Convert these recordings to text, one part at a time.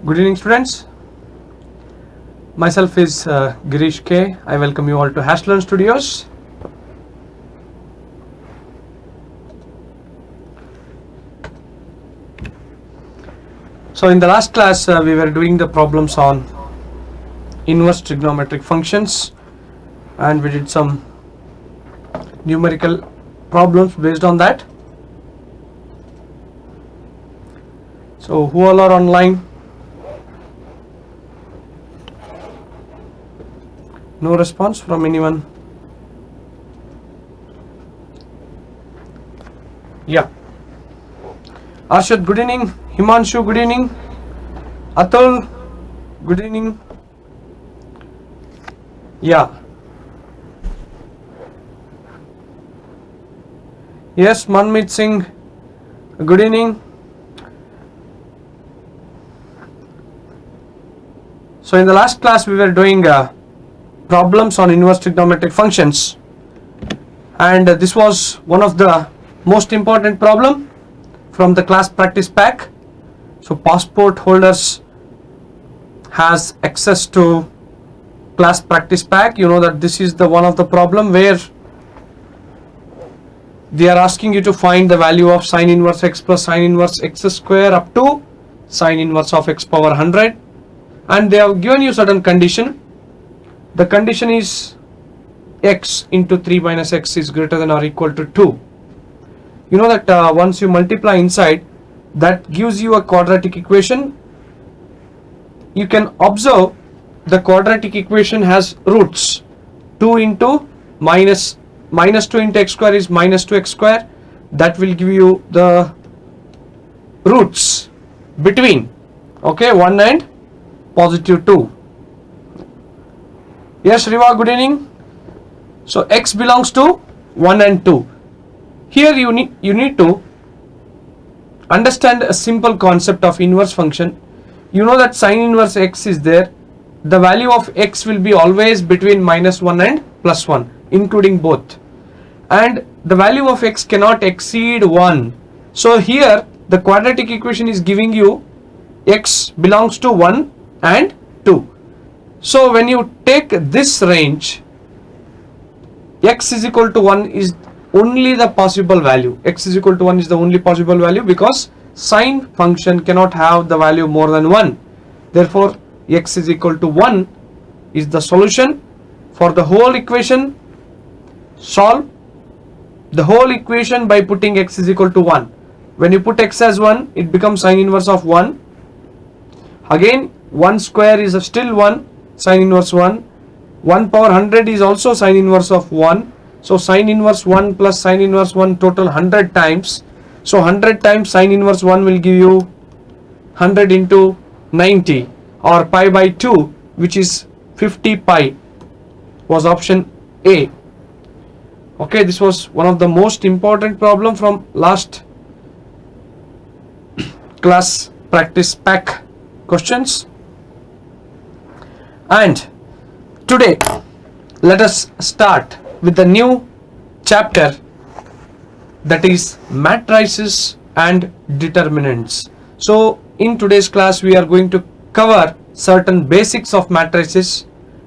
Good evening, students. Myself is Girish K. I welcome you all to HashLearn Studios. So in the last class we were doing the problems on inverse trigonometric functions, and we did some numerical problems based on that. So who all are online? No response from anyone? Yeah. Arshad, good evening. Himanshu, good evening. Atul, good evening. Yeah. Yes, Manmeet Singh, good evening. So in the last class we were doing problems on inverse trigonometric functions, and this was one of the most important problem from the class practice pack. So passport holders has access to class practice pack. You know that this is the one of the problem where they are asking you to find the value of sine inverse x plus sine inverse x square up to sine inverse of x power 100, and they have given you certain condition. The condition is x into 3 minus x is greater than or equal to 2. You know that once you multiply inside, that gives you a quadratic equation. You can observe the quadratic equation has roots. 2 into minus 2 into x square is minus 2x square. That will give you the roots between 1 and positive 2. Yes, Riva, good evening. So x belongs to 1 and 2. Here you need to understand a simple concept of inverse function. You know that sine inverse x is there. The value of x will be always between minus 1 and plus 1, including both. And the value of x cannot exceed 1. So here the quadratic equation is giving you x belongs to 1 and 2. So when you take this range, x is equal to 1 is only the possible value. X is equal to 1 is the only possible value because sine function cannot have the value more than 1. Therefore x is equal to 1 is the solution for the whole equation. Solve the whole equation by putting x is equal to 1. When you put x as 1, it becomes sine inverse of 1. Again 1 square is still 1, sine inverse 1. 1 power 100 is also sine inverse of 1. So sine inverse 1 plus sine inverse 1 total 100 times. So 100 times sine inverse 1 will give you 100 into 90 or pi by 2, which is 50 pi, was option A. Okay, this was one of the most important problem from last class practice pack questions. And today let us start with the new chapter, that is matrices and determinants. So in today's class we are going to cover certain basics of matrices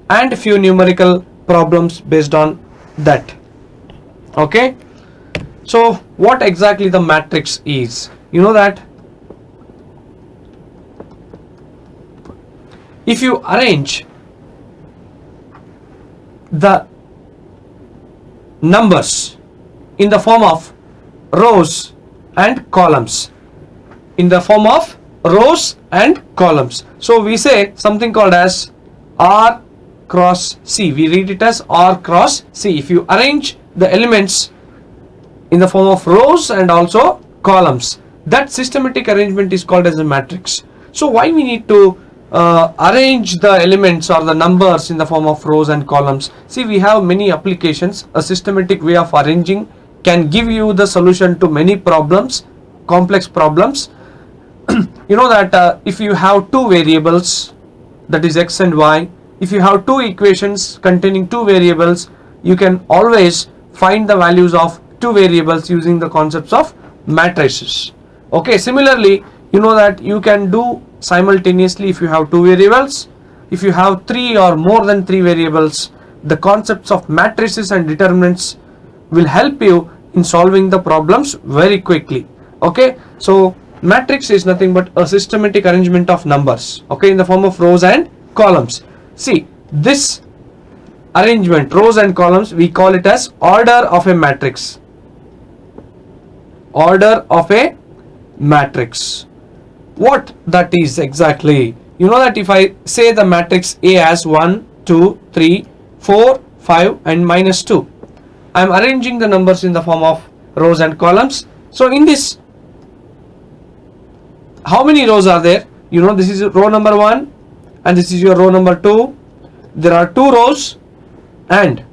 and a few numerical problems based on that. Okay, so what exactly the matrix is? You know that if you arrange the numbers in the form of rows and columns, so we say something called as R cross C. We read it as R cross C. If you arrange the elements in the form of rows and also columns, that systematic arrangement is called as a matrix. So why we need to arrange the elements or the numbers in the form of rows and columns? See, we have many applications. A systematic way of arranging can give you the solution to many problems, complex problems. You know that if you have two variables, that is x and y, if you have two equations containing two variables, you can always find the values of two variables using the concepts of matrices. Okay, similarly you know that you can do simultaneously if you have two variables. If you have three or more than three variables, the concepts of matrices and determinants will help you in solving the problems very quickly. Okay, so matrix is nothing but a systematic arrangement of numbers, okay, in the form of rows and columns. See, this arrangement, rows and columns, we call it as order of a matrix. Order of a matrix. What that is exactly? You know that if I say the matrix A as 1, 2, 3, 4, 5 and minus 2, I am arranging the numbers in the form of rows and columns. So in this, how many rows are there? You know, this is row number 1 and this is your row number 2. There are 2 rows and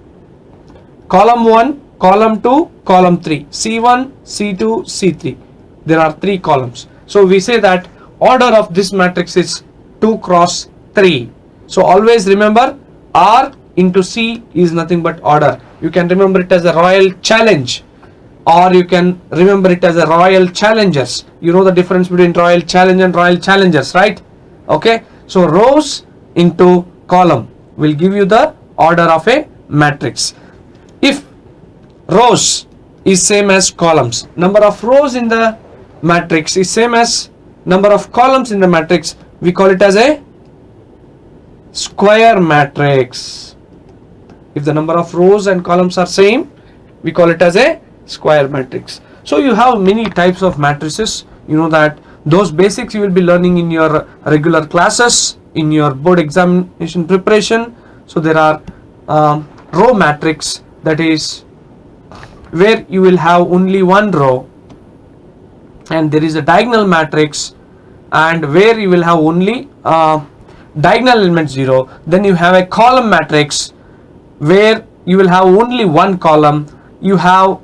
column 1, column 2, column 3, C1, C2, C3. There are 3 columns. So we say that order of this matrix is 2 cross 3. So always remember, R into C is nothing but order. You can remember it as a royal challenge, or you can remember it as a royal challengers. You know the difference between royal challenge and royal challengers, right? Okay, so rows into column will give you the order of a matrix. If rows is same as columns, number of rows in the matrix is same as number of columns in the matrix, we call it as a square matrix. If the number of rows and columns are same, we call it as a square matrix. So you have many types of matrices. You know that those basics you will be learning in your regular classes, in your board examination preparation. So there are row matrix, that is where you will have only one row, and there is a diagonal matrix, and where you will have only diagonal element 0. Then you have a column matrix where you will have only one column. You have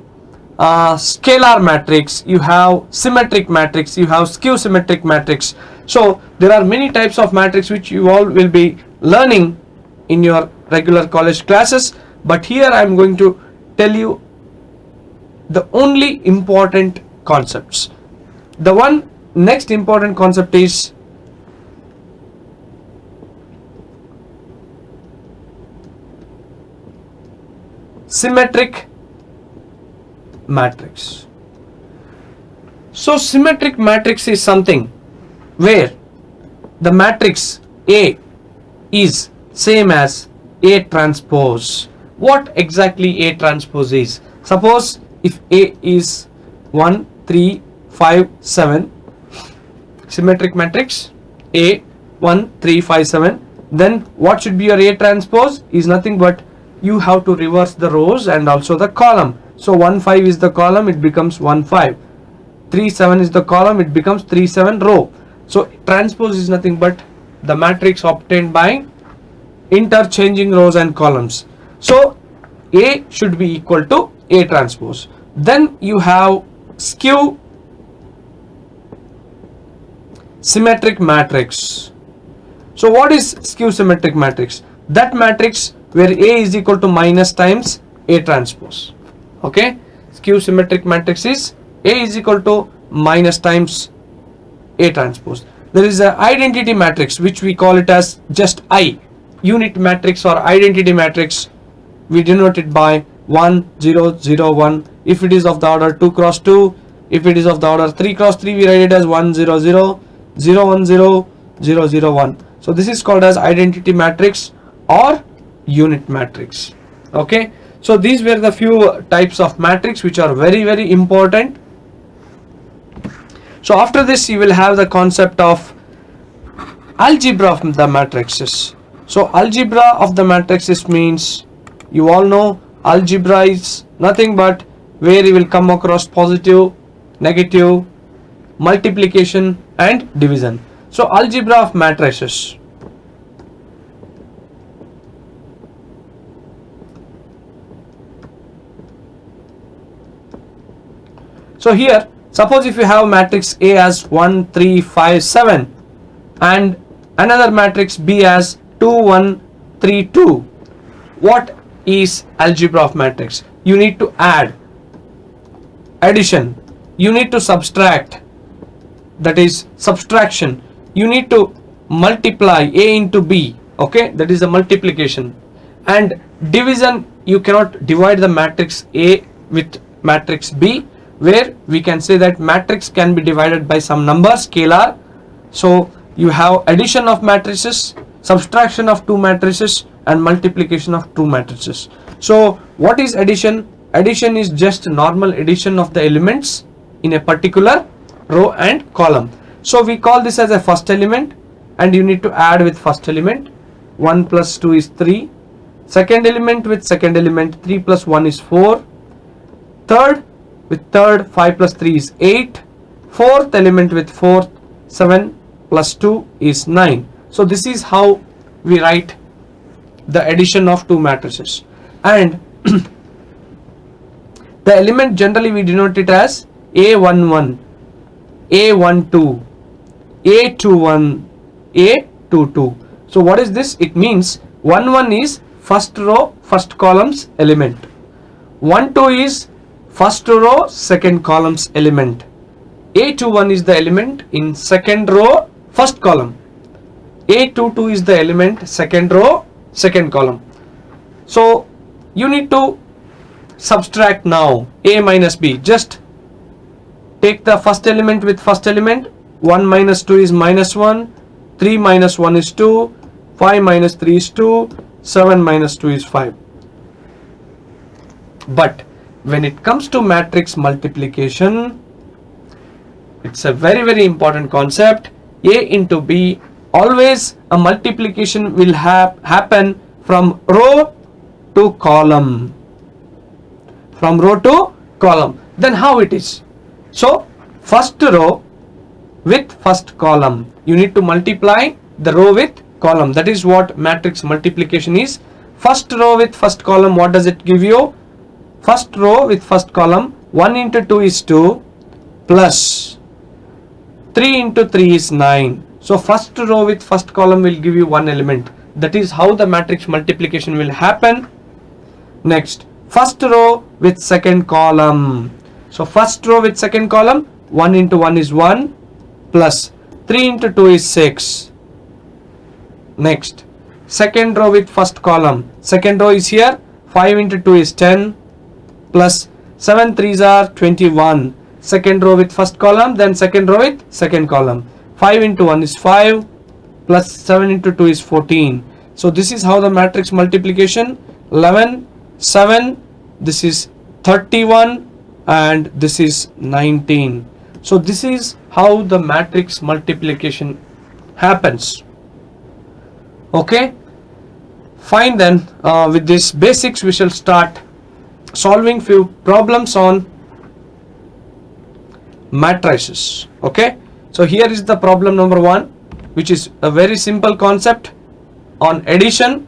scalar matrix, you have symmetric matrix, you have skew symmetric matrix. So there are many types of matrix which you all will be learning in your regular college classes, but here I am going to tell you the only important concepts. The one next important concept is symmetric matrix. So symmetric matrix is something where the matrix A is same as A transpose. What exactly A transpose is? Suppose if A is 1, 3, 5, 7, symmetric matrix A 1, 3, 5, 7, then what should be your A transpose? Is nothing but you have to reverse the rows and also the column. So 1, 5 is the column, it becomes 1, 5. 3, 7 is the column, it becomes 3, 7 row. So transpose is nothing but the matrix obtained by interchanging rows and columns. So A should be equal to A transpose. Then you have skew symmetric matrix. So what is skew symmetric matrix? That matrix where A is equal to minus times A transpose. Okay, skew symmetric matrix is A is equal to minus times A transpose. There is an identity matrix which we call it as just I. Unit matrix or identity matrix, we denote it by 1, 0, 0, 1. If it is of the order 2 cross 2, if it is of the order 3 cross 3, we write it as 1, 0, 0, 0, 1, 0, 0, 0, 1. So this is called as identity matrix or unit matrix. Okay, so these were the few types of matrix which are very, very important. So after this you will have the concept of algebra of the matrices. So algebra of the matrices means, you all know algebra is nothing but where you will come across positive, negative, multiplication and division. So algebra of matrices. So here, suppose if you have matrix A as 1, 3, 5, 7 and another matrix B as 2, 1, 3, 2. What is algebra of matrix? You need to add, addition, you need to subtract, that is subtraction, you need to multiply A into B, okay, that is the multiplication. And division, you cannot divide the matrix A with matrix B, where we can say that matrix can be divided by some number scalar. So you have addition of matrices, subtraction of two matrices, and multiplication of two matrices. So what is addition? Addition is just normal addition of the elements in a particular row and column. So we call this as a first element, and you need to add with first element. 1 plus 2 is 3. Second element with second element, 3 plus 1 is 4. Third with third, 5 plus 3 is 8. Fourth element with fourth, 7 plus 2 is 9. So this is how we write the addition of two matrices. And the element generally we denote it as A11, A12, A21, A22. So what is this? It means 11 is first row first column's element, 12 is first row second column's element, A21 is the element in second row first column, A22 is the element second row second column. So you need to subtract now A minus B. Just take the first element with first element. 1 minus 2 is minus 1, 3 minus 1 is 2, 5 minus 3 is 2, 7 minus 2 is 5. But when it comes to matrix multiplication, it's a very important concept. A into B, always a multiplication will happen from row to column. From row to column. Then how it is? So first row with first column, you need to multiply the row with column. That is what matrix multiplication is. First row with first column, what does it give you? First row with first column, 1 into 2 is 2 plus 3 into 3 is 9. So first row with first column will give you one element. That is how the matrix multiplication will happen. Next, first row with second column. So first row with second column, 1 into 1 is 1 plus 3 into 2 is 6. Next, second row with first column. Second row is here, 5 into 2 is 10 plus 7 3s are 21. Second row with first column, then second row with second column. 5 into 1 is 5 plus 7 into 2 is 14. So this is how the matrix multiplication. 11, 7, this is 31, and this is 19. So this is how the matrix multiplication happens. Okay, fine. Then with this basics we shall start solving few problems on matrices. Okay, so here is the problem number 1, which is a very simple concept on addition.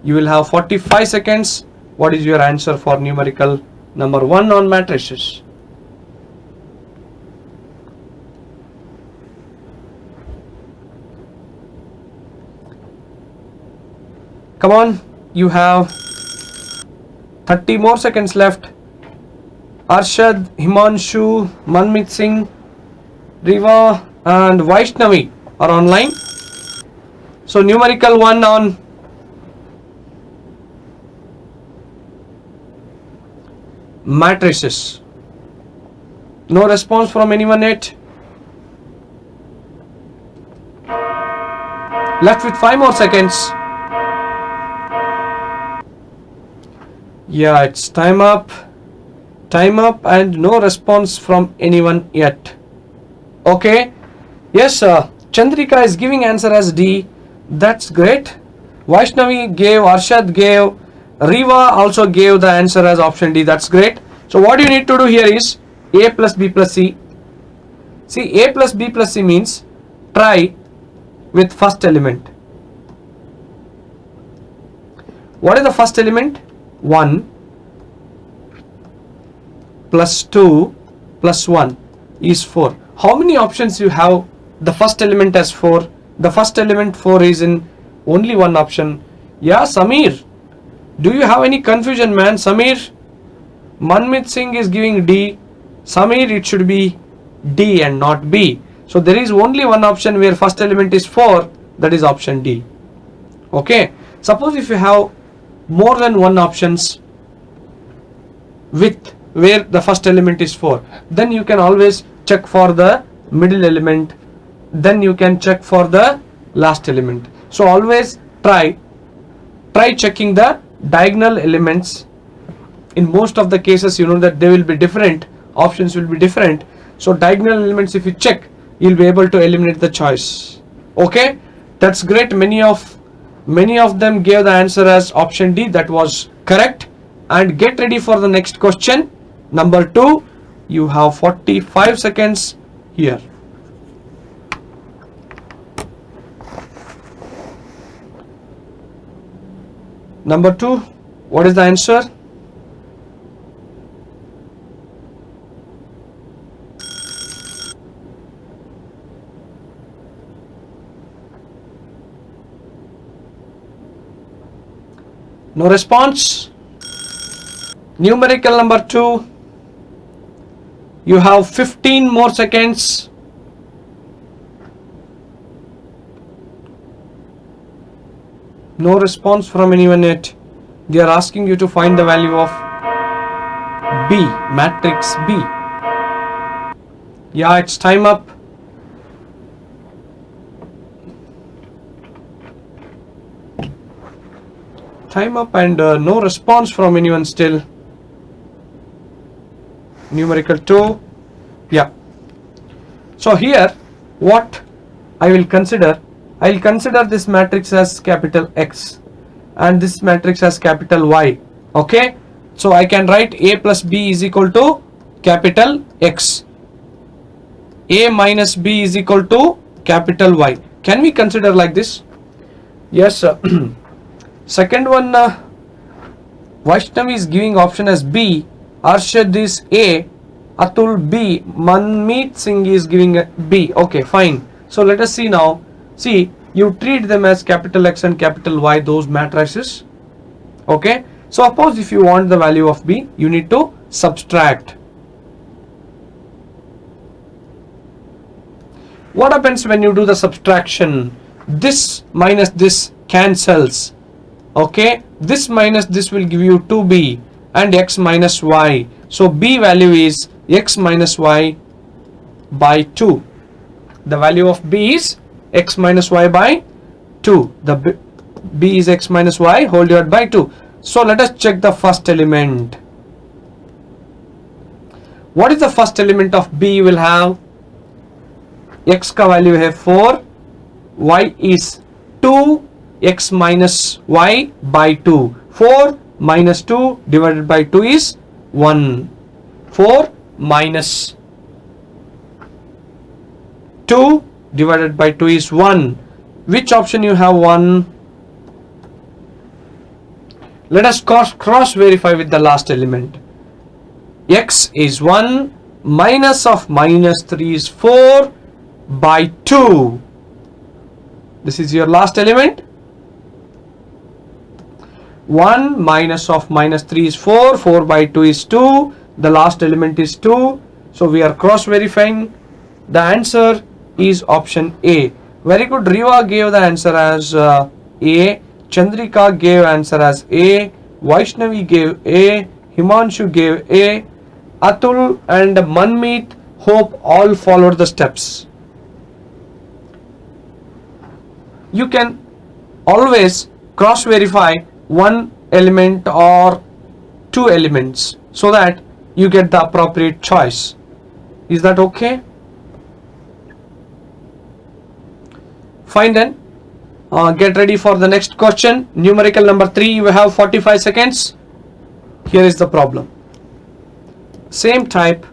You will have 45 seconds. What is your answer for numerical number 1 on matrices? Come on, you have 30 more seconds left. Arshad, Himanshu, Manmeet Singh, Riva and Vaishnavi are online. So numerical 1 on matrices. No response from anyone yet. Left with 5 more seconds. Yeah, it's time up, and no response from anyone yet. Okay, yes, Chandrika is giving answer as D. That's great. Vaishnavi gave, Arshad gave, Riva also gave the answer as option D. That's great. So what you need to do here is A plus B plus C. See, A plus B plus C means try with first element. What is the first element? 1 plus 2 plus 1 is 4. How many options you have? The first element as 4. The first element 4 is in only one option. Yeah, Samir, do you have any confusion, man? Samir, Manmeet Singh is giving D. Samir, it should be D and not B. So there is only one option where first element is 4, that is option D. Okay, suppose if you have more than one options with where the first element is 4, then you can always check for the middle element, then you can check for the last element. So always try checking the diagonal elements. In most of the cases, you know that they will be different, options will be different. So diagonal elements, if you check, you'll be able to eliminate the choice. Okay, that's great. Many of them gave the answer as option D, that was correct. And get ready for the next question, number 2. You have 45 seconds here. Number 2, what is the answer? No response. Numerical number 2, you have 15 more seconds. No response from anyone yet. They are asking you to find the value of B, matrix B. Yeah, it's time up. Time up, and no response from anyone still. Numerical 2. Yeah. So here what I will consider, I will consider this matrix as capital X and this matrix as capital Y. Okay, so I can write A plus B is equal to capital X, A minus B is equal to capital Y. Can we consider like this? Yes. Second one, Vaishnavi is giving option as B, Arshad is A, Atul B, Manmeet Singh is giving a B. Okay, fine. So let us see now. See, you treat them as capital X and capital Y, those matrices. Okay, so suppose if you want the value of B, you need to subtract. What happens when you do the subtraction? This minus this cancels. Okay, this minus this will give you 2B and X minus Y. So B value is X minus Y by 2. The value of B is X minus Y by 2. The B is X minus Y whole divided by 2. So let us check the first element. What is the first element of B? You will have X ka value hai 4, Y is 2, X minus Y by 2. 4 minus 2 divided by 2 is 1. 4 minus 2 divided by 2 is 1. Which option you have 1? Let us cross verify with the last element. X is 1, minus of minus 3 is 4 by 2. This is your last element. 1 minus of minus 3 is 4, 4 by 2 is 2, the last element is 2. So we are cross verifying. The answer is option A. Very good. Riva gave the answer as A, Chandrika gave answer as A, Vaishnavi gave A, Himanshu gave A, Atul and Manmeet hope all followed the steps. You can always cross verify one element or two elements so that you get the appropriate choice. Is that okay? Fine then. Get ready for the next question. Numerical number 3. You have 45 seconds. Here is the problem. Same type.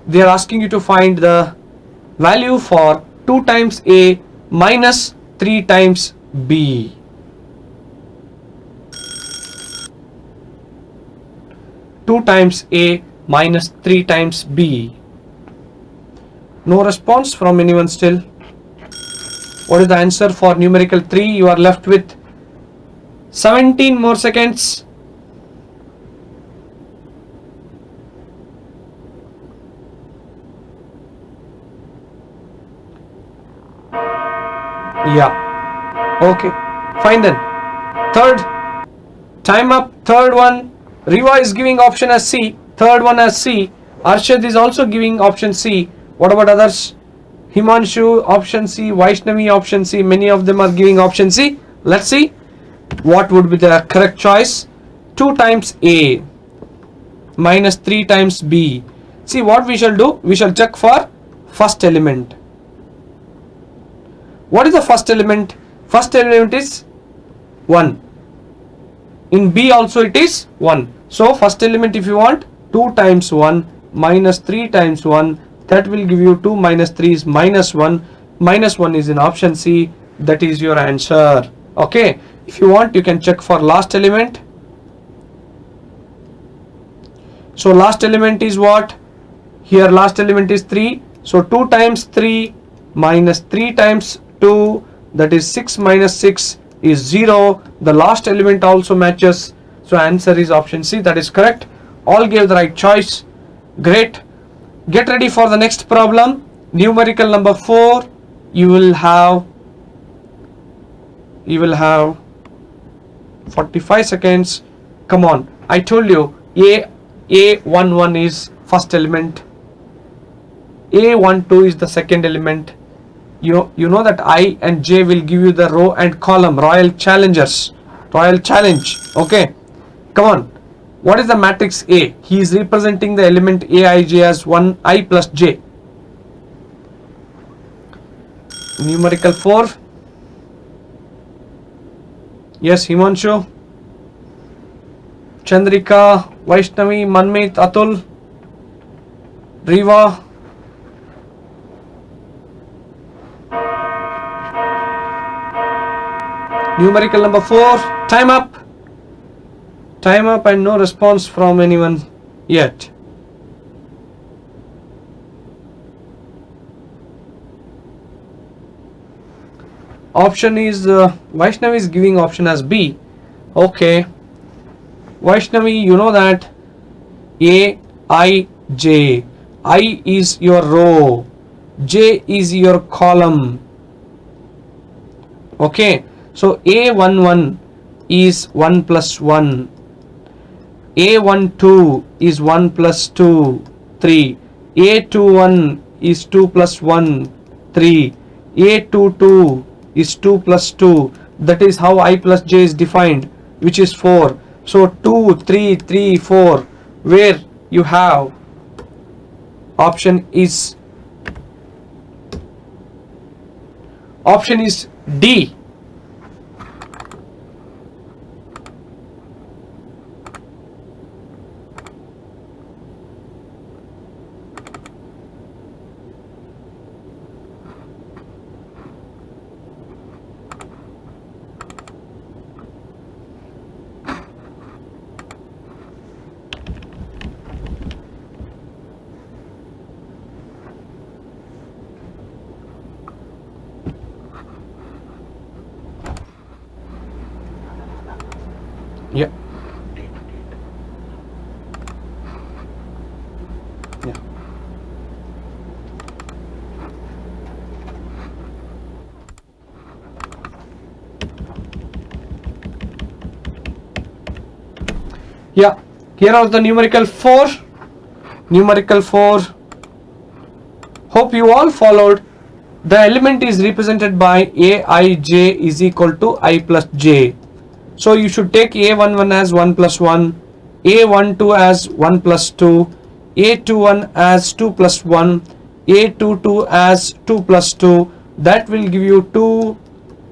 They are asking you to find the value for 2 times A minus 3 times B. Two times A minus 3 times B. No response from anyone still. What is the answer for numerical 3? You are left with 17 more seconds. Yeah. Okay. Fine then. Third. Time up. Third one. Riva is giving option as C. Third one as C. Arshad is also giving option C. What about others? Himanshu option C. Vaishnavi option C. Many of them are giving option C. Let's see what would be the correct choice. 2 times A minus 3 times B. See what we shall do. We shall check for first element. What is the first element? First element is 1. In B also it is 1. So first element, if you want, 2 times 1 minus 3 times 1, that will give you 2 minus 3 is minus 1. Minus 1 is in option C. That is your answer. Okay. If you want, you can check for last element. So last element is what? Here last element is 3. So 2 times 3 minus 3 times 2, that is 6 minus 6 is 0. The last element also matches. So answer is option C. That is correct. All gave the right choice. Great. Get ready for the next problem. Numerical number 4. You will have 45 seconds. Come on. I told you A11 is first element. A12 is the second element. You know that I and J will give you the row and column, royal challengers, royal challenge. Okay, come on. What is the matrix A? He is representing the element Aij as 1I plus J. Numerical 4. Yes, Himanshu, Chandrika, Vaishnavi, Manmeet, Atul, Riva. Numerical number 4. Time up. Time up and no response from anyone yet. Option is Vaishnavi is giving option as B. Okay. Vaishnavi, you know that A, I, J. I is your row. J is your column. Okay. So A11 is 1 plus 1. A12 is 1 plus 2, 3. A21 is 2 plus 1, 3. A22 is 2 plus 2. That is how I plus J is defined, which is 4. So 2, 3, 3, 4. Where you have option is D. Yeah. Yeah. Yeah. Here are the numerical 4. Numerical 4. Hope you all followed. The element is represented by Aij is equal to I plus J. So you should take A11 as 1 plus 1, A12 as 1 plus 2, A21 as 2 plus 1, A22 as 2 plus 2. That will give you 2,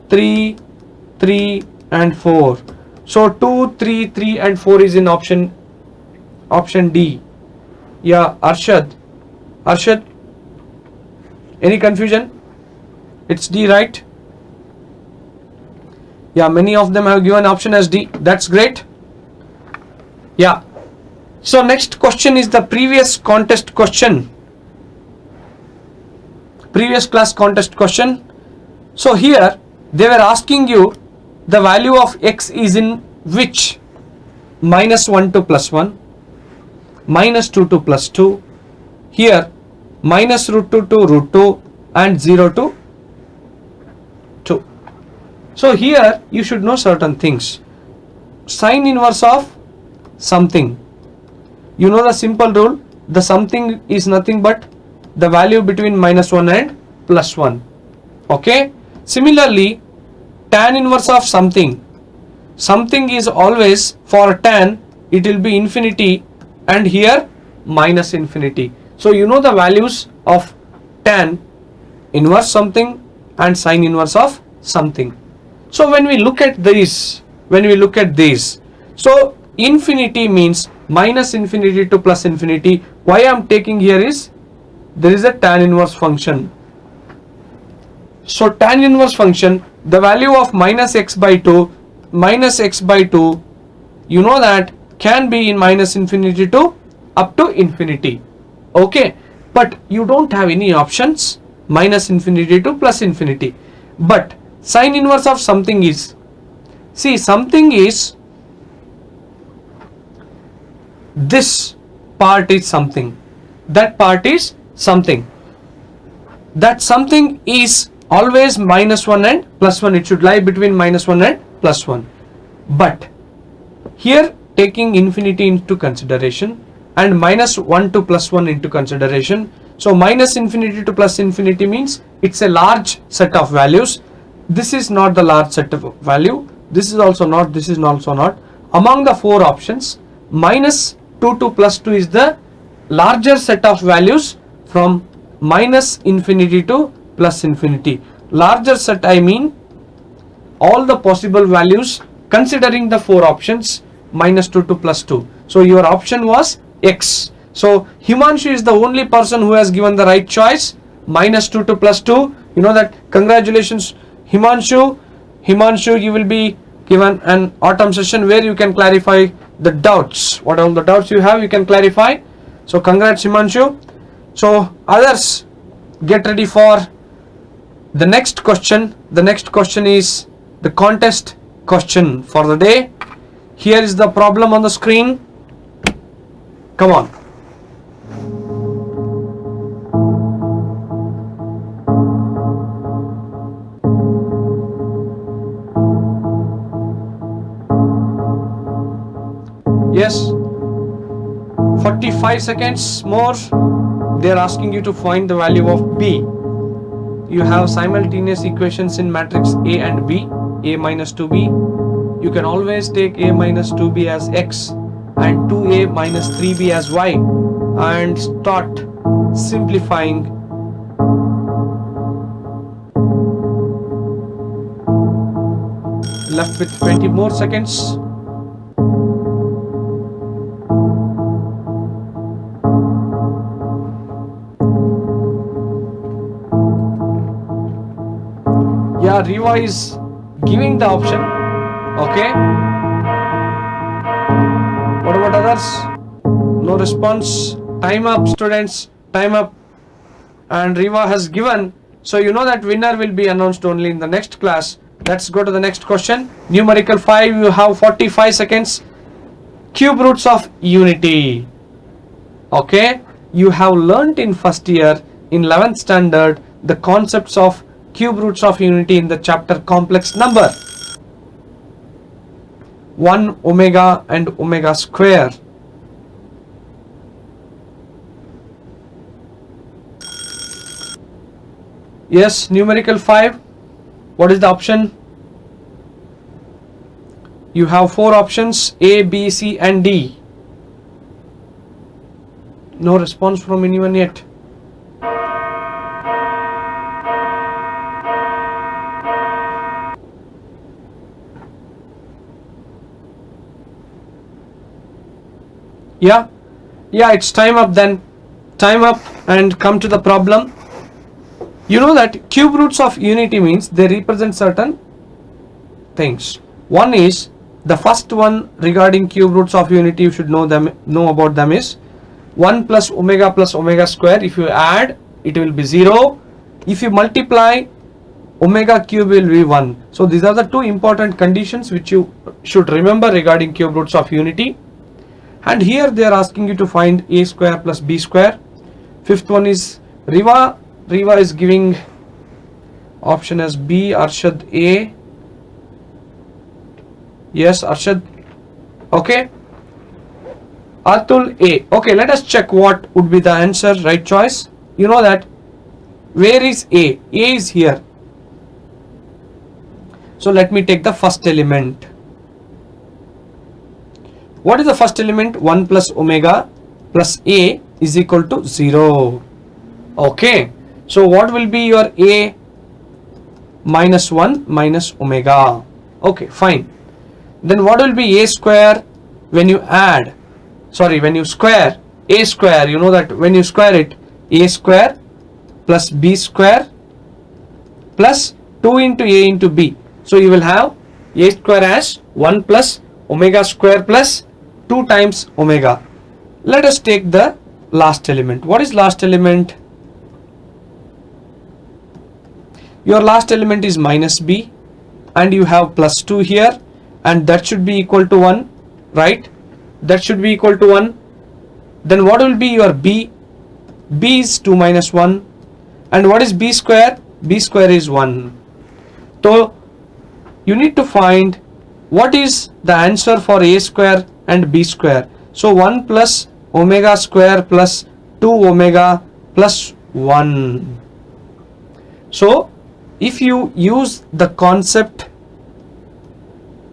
3, 3 and 4. So 2, 3, 3 and 4 is in option D. Yeah, Arshad, any confusion? It's D, right? Yeah, many of them have given option as D. That's great. Yeah. So next question is the previous contest question. Previous class contest question. So here they were asking you the value of x is in which? -1 to +1, -2 to +2. Here -√2 to √2 and 0 to 2. So here you should know certain things. Sine inverse of something. You know the simple rule, the something is nothing but the value between -1 and +1. Okay. Similarly, tan inverse of something. Something is always, for tan it will be infinity and here minus infinity. So you know the values of tan inverse something and sine inverse of something. So when we look at this, so infinity means minus infinity to plus infinity. Why I am taking here is there is a tan inverse function. So tan inverse function, the value of minus x by 2, you know that can be in minus infinity to up to infinity. Okay, but you don't have any options minus infinity to plus infinity. But sine inverse of something is, see, something is, this part is something, that part is something, that something is always -1 and +1. It should lie between -1 and +1. But here taking infinity into consideration and -1 to +1 into consideration, so minus infinity to plus infinity means it's a large set of values. This is not the large set of value, this is also not, this is also not. Among the four options, -2 to +2 is the larger set of values from minus infinity to plus infinity. Larger set, I mean all the possible values considering the four options -2 to +2. So your option was X. So Himanshu is the only person who has given the right choice, -2 to +2. You know that. Congratulations, Himanshu. Himanshu, you will be given an autumn session where you can clarify the doubts. What all the doubts you have, you can clarify. So congrats, Himanshu. So others, get ready for the next question. The next question is the contest question for the day. Here is the problem on the screen. Come on. Yes, 45 seconds more. They are asking you to find the value of B. You have simultaneous equations in matrix A and B, A minus 2B. You can always take A minus 2B as X and 2A minus 3B as Y and start simplifying. Left with 20 more seconds. Yeah, Riva is giving the option. Okay. What about others? No response. Time up, students. Time up. And Riva has given. So you know that winner will be announced only in the next class. Let's go to the next question. Numerical 5. You have 45 seconds. Cube roots of unity. Okay. You have learnt in first year in 11th standard the concepts of cube roots of unity in the chapter complex number. 1 omega and omega square. Yes, numerical 5. What is the option? You have four options: A, B, C and D. No response from anyone yet. Yeah, it's time up then. Time up and come to the problem. You know that cube roots of unity means they represent certain things. One is, the first one regarding cube roots of unity, you should know about them is 1 plus omega square. If you add, it will be 0. If you multiply, omega cube will be 1. So these are the two important conditions which you should remember regarding cube roots of unity. And here they are asking you to find a square plus b square. Fifth one is Riva. Riva is giving option as B, Arshad A, Yes, Arshad. Okay. Atul A. Okay, let us check what would be the answer, right choice. You know that. Where is A? A is here. So let me take the first element. What is the first element? 1 plus omega plus A is equal to 0. Okay. So what will be your A? Minus 1 minus omega. Okay, fine. Then what will be A square when you add? Sorry, when you square A square, you know that when you square it, A square plus B square plus 2 into A into B. So you will have A square as 1 plus omega square plus 2 times omega. Let us take the last element. What is last element? Your last element is minus B and you have plus 2 here, and that should be equal to 1, right? That should be equal to 1. Then what will be your B? B is 2 minus 1. And what is B square? B square is 1. So you need to find what is the answer for A square and B square. So 1 plus omega square plus 2 omega plus 1. So if you use the concept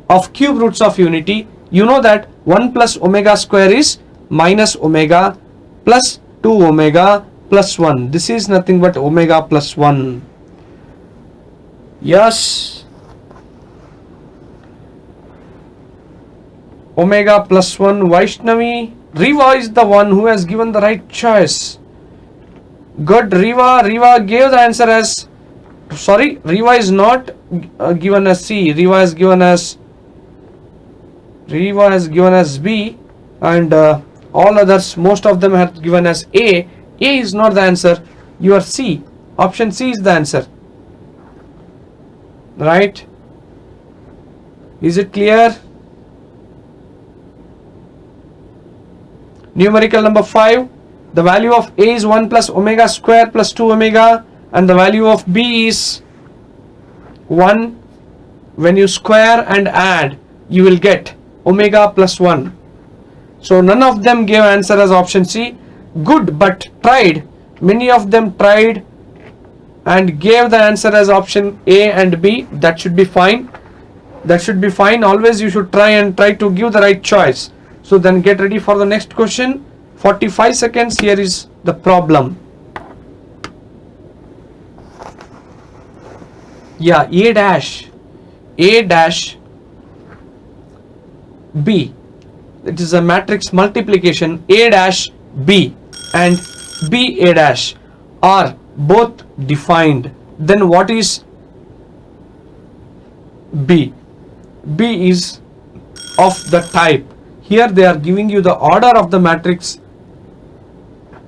of cube roots of unity, you know that 1 plus omega square is minus omega plus 2 omega plus 1. This is nothing but omega plus 1. Yes. Omega plus 1. Vaishnavi. Riva is the one who has given the right choice. Good, Riva. Riva gave the answer as, sorry, Riva is not given as C. Riva is given as B, and all others, most of them have given as A. A is not the answer. Your C, option C is the answer, right? Is it clear? Numerical number 5. The value of A is 1 plus omega square plus 2 omega, and the value of B is 1. When you square and add, you will get omega plus 1. So none of them gave answer as option C. Good, but tried. Many of them tried and gave the answer as option A and B. That should be fine. That should be fine. Always you should try to give the right choice. So then get ready for the next question. 45 seconds. Here is the problem. Yeah, A dash B. It is a matrix multiplication. A dash B and B A dash are both defined. Then what is B? B is of the type. Here they are giving you the order of the matrix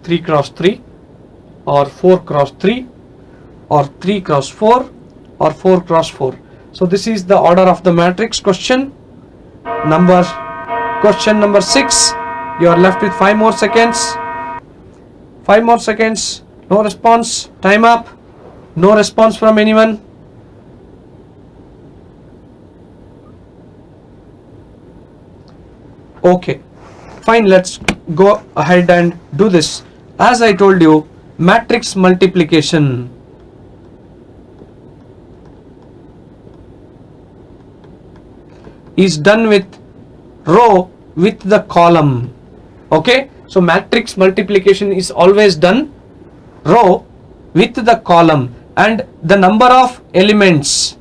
3 cross 3 or 4 cross 3 or 3 cross 4 or 4 cross 4. So this is the order of the matrix. Question number 6. You are left with 5 more seconds. 5 more seconds. No response. Time up. No response from anyone. Okay, fine, let's go ahead and do this. As I told you, matrix multiplication is done with row with the column. Okay, so matrix multiplication is always done row with the column, and the number of elements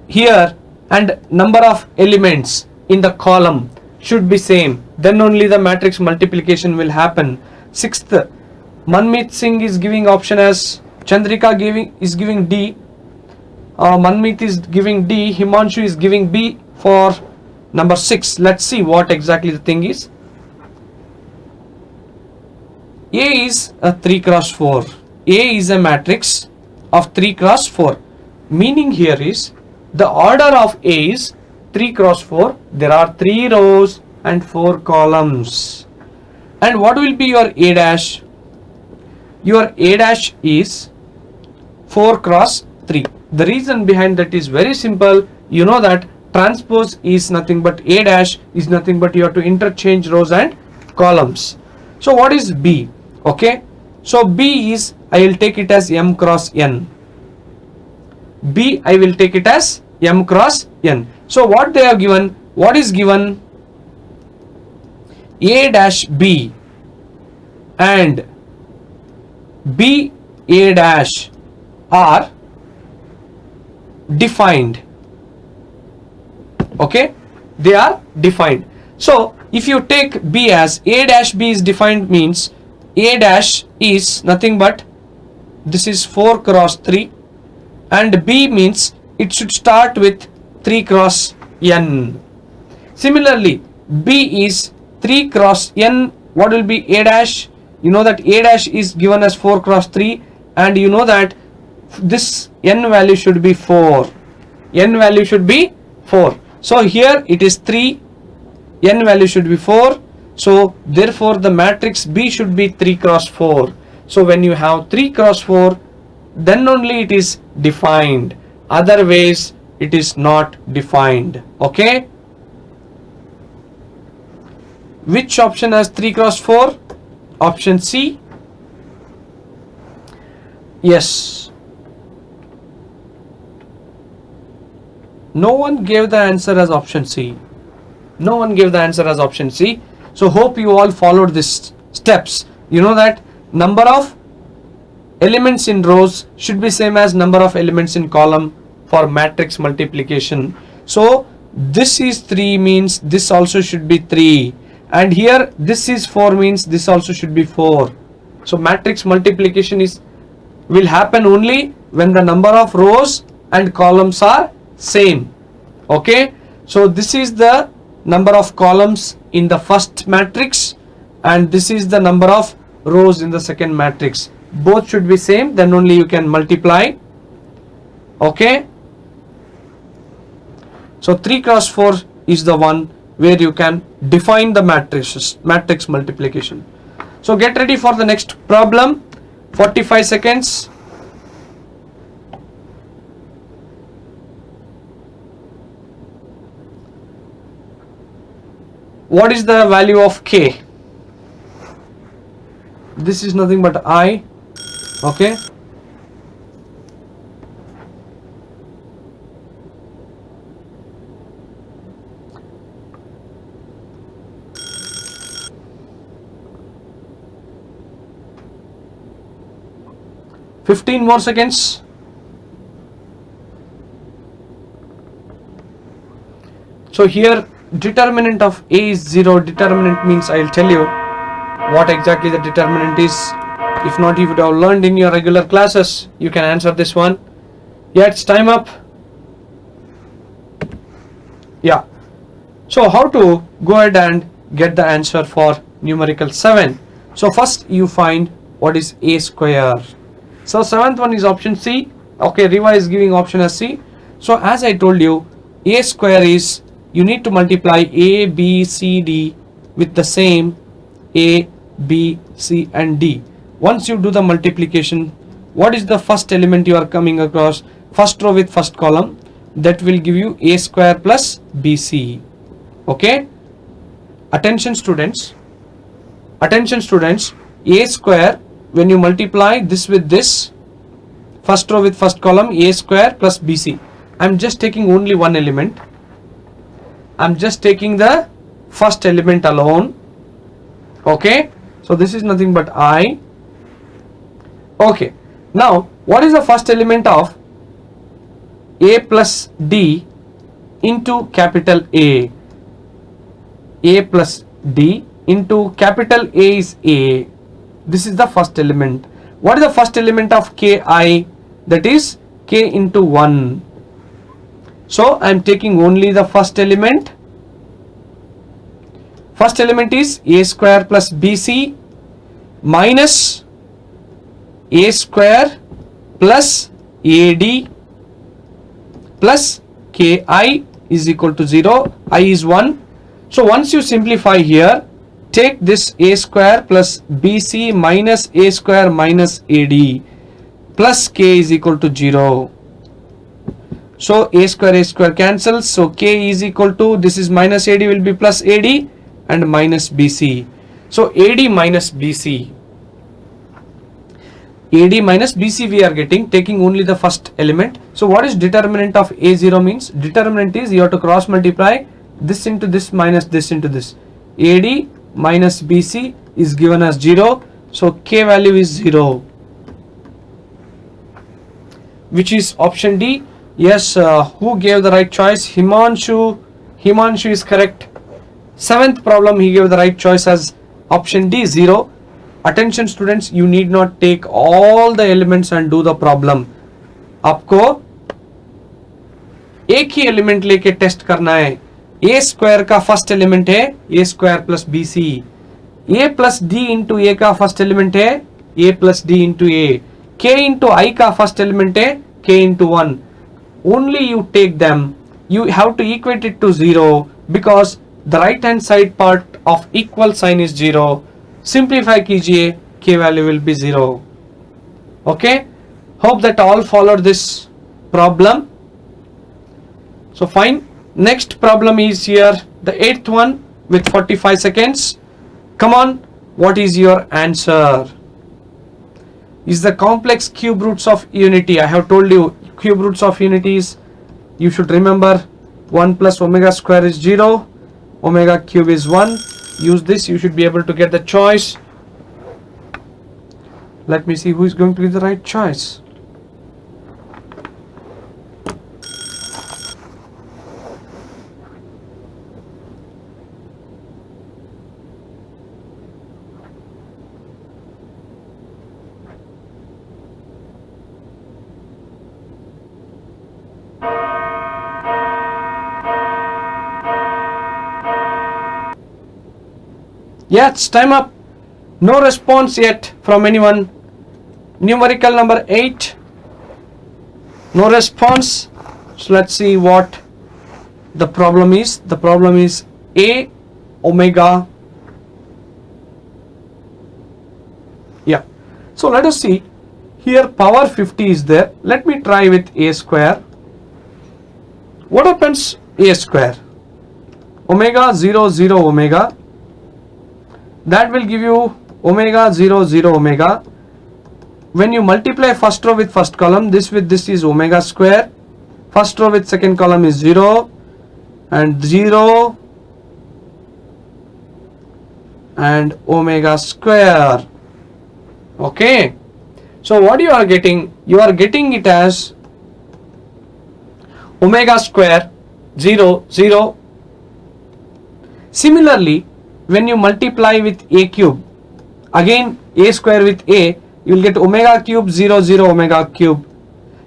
here and number of elements in the column should be same. Then only the matrix multiplication will happen. 6th, Manmeet Singh is giving option as, Chandrika is giving D, Manmeet is giving D, Himanshu is giving B for number 6. Let's see what exactly the thing is. A is a 3 cross 4. A is a matrix of 3 cross 4. Meaning here is the order of A is 3 cross 4. There are 3 rows and 4 columns. And what will be your A dash? Your A dash is 4 cross 3. The reason behind that is very simple. You know that transpose is nothing but A dash is nothing but you have to interchange rows and columns. So what is B? Okay, so B is, I will take it as M cross N. B I will take it as M cross N. So what they have given, what is given? A dash B and B A dash are defined. Okay, they are defined. So if you take B as A dash B is defined, means A dash is nothing but this is 4 cross 3 and B means it should start with 3 cross N. Similarly, B is 3 cross N. What will be A dash? You know that A dash is given as 4 cross 3 and you know that this N value should be 4. N value should be 4. So here it is 3, N value should be 4. So therefore the matrix B should be 3 cross 4. So when you have 3 cross 4, then only it is defined. Otherwise it is not defined. Okay. Which option has 3 cross 4? Option C. Yes. No one gave the answer as option C. No one gave the answer as option C. So hope you all followed these steps. You know that number of elements in rows should be same as number of elements in column for matrix multiplication. So this is 3 means this also should be 3. And here this is 4 means this also should be 4. So matrix multiplication will happen only when the number of rows and columns are same. Okay, so this is the number of columns in the first matrix and this is the number of rows in the second matrix. Both should be same, then only you can multiply. Okay, so 3 cross 4 is the one where you can define the matrix multiplication. So get ready for the next problem. 45 seconds. What is the value of K? This is nothing but I. Okay. Fifteen more seconds. So here determinant of A is 0. Determinant means I will tell you what exactly the determinant is. If not, you would have learned in your regular classes. You can answer this one. Yeah, it's time up. Yeah. So how to go ahead and get the answer for numerical 7? So first you find what is A square. So seventh one is option C. Okay, Riva is giving option as C. So as I told you, A square is, you need to multiply A, B, C, D with the same A, B, C and D. Once you do the multiplication, what is the first element you are coming across? First row with first column. That will give you A square plus BC. Okay. Attention students. Attention students. A square, when you multiply this with this, first row with first column, A square plus BC. I am just taking only one element. I am just taking the first element alone. Okay. So this is nothing but I. Okay. Now what is the first element of A plus D into capital A? A plus D into capital A is A. This is the first element. What is the first element of Ki? That is K into 1. So I am taking only the first element. First element is A square plus BC minus A square plus AD plus Ki is equal to 0. I is 1. So once you simplify here, take this A square plus BC minus A square minus AD plus K is equal to 0. So a square cancels. So k is equal to, this is minus AD will be plus AD and minus BC. So AD minus BC. AD minus BC we are getting, taking only the first element. So what is determinant of A0 means? Determinant is you have to cross multiply this into this minus this into this. AD minus BC is given as 0. So k value is 0. Which is option D. Yes, who gave the right choice? Himanshu. Himanshu is correct. Seventh problem he gave the right choice as option D, 0. Attention students, you need not take all the elements and do the problem. आपको एक ही element लेके test करना है. ए square का first element है ए square plus B C. ए plus D into ए का first element है ए plus D into ए. के इंटू आई का फर्स्ट एलिमेंट है के into 1. Only you take them. You have to equate it to 0 because the right hand side part of equal sign is 0. Simplify कीजिए, k value will be 0. Okay, hope that all followed this problem. So fine, next problem is here, the 8th one with 45 seconds. Come on, what is your answer? Is the complex cube roots of unity. I have told you cube roots of unities, you should remember 1 plus omega square is 0, omega cube is 1. Use this, you should be able to get the choice. Let me see who is going to be the right choice. Yeah, it's time up. No response yet from anyone. Numerical number 8. No response. So let's see what the problem is. The problem is A omega. Yeah. So let us see. Here power 50 is there. Let me try with A square. What happens A square? Omega 0 0 omega. That will give you omega 0 0 omega. When you multiply first row with first column, this with this is omega square. First row with second column is 0 and 0 and omega square. Okay, so what you are getting? You are getting it as omega square 0 0. Similarly, when you multiply with a cube, again a square with a, you will get omega cube 0 0 omega cube.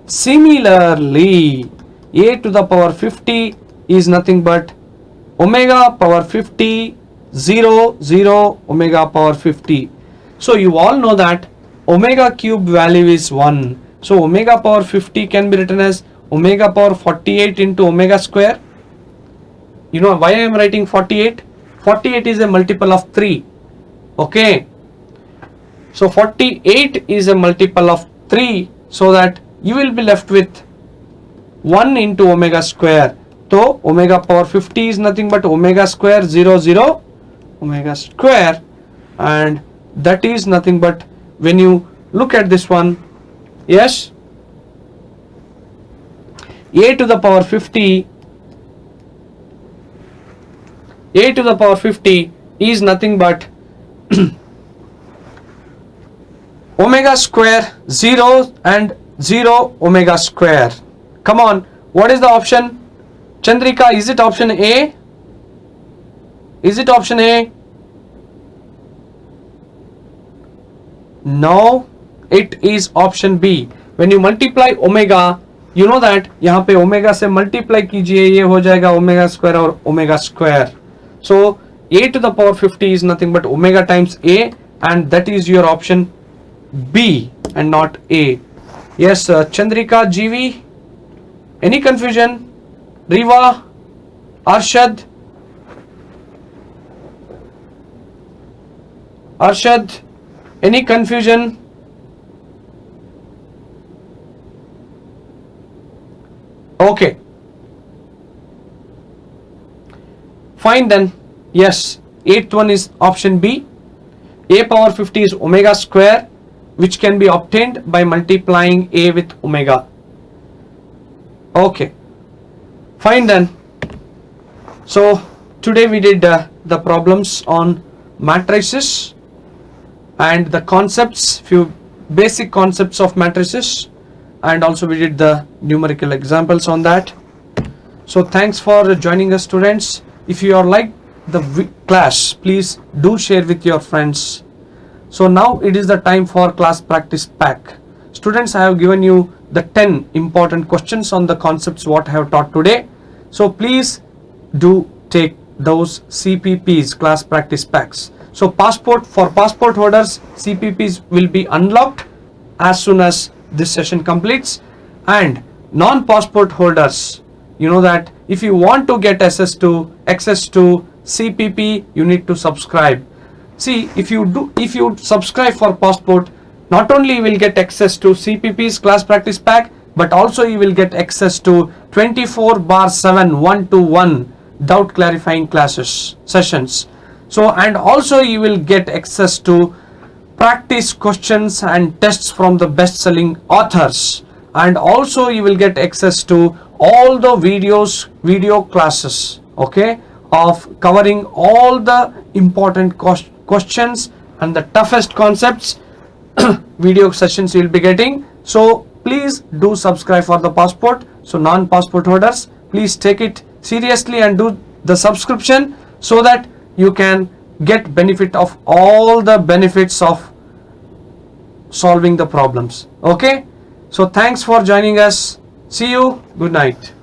Similarly, a to the power 50 is nothing but omega power 50 0 0 omega power 50. So you all know that omega cube value is 1. So omega power 50 can be written as omega power 48 into omega square. You know why I am writing 48? 48 is a multiple of 3. Okay, so 48 is a multiple of 3, so that you will be left with 1 into omega square. So omega power 50 is nothing but omega square 0 0 omega square, and that is nothing but, when you look at this one, yes, a to the power 50, a to the power 50 is nothing but omega square 0 and 0 omega square. Come on, what is the option? Chandrika, is it option A? Is it option A? No, it is option B. When you multiply omega, you know that यहाँ पे omega से multiply कीजिए, ये हो जाएगा omega square और omega square. So a to the power 50 is nothing but omega times a, and that is your option B and not A. Yes, Chandrika, GV, any confusion? Riva, Arshad, any confusion? Okay. fine then. Yes, eighth one is option B. A power 50 is omega square, which can be obtained by multiplying A with omega. Okay, fine then. So today we did the problems on matrices and the concepts, few basic concepts of matrices, and also we did the numerical examples on that. So thanks for joining us, students. If you are like the class, please do share with your friends. So now it is the time for class practice pack. Students, I have given you the 10 important questions on the concepts what I have taught today. So please do take those CPPs, class practice packs. So for passport holders, CPPs will be unlocked as soon as this session completes, and non-passport holders, you know that if you want to get access to CPP, you need to subscribe. See, if you subscribe for passport, not only you will get access to CPP's class practice pack, but also you will get access to 24/7 1-to-1 doubt clarifying sessions. So, and also you will get access to practice questions and tests from the best-selling authors, and also you will get access to all the video classes, okay, of covering all the important questions and the toughest concepts. Video sessions you will be getting. So please do subscribe for the passport. So non-passport holders, please take it seriously and do the subscription so that you can get benefit of all the benefits of solving the problems. Okay, so thanks for joining us. See you. Good night.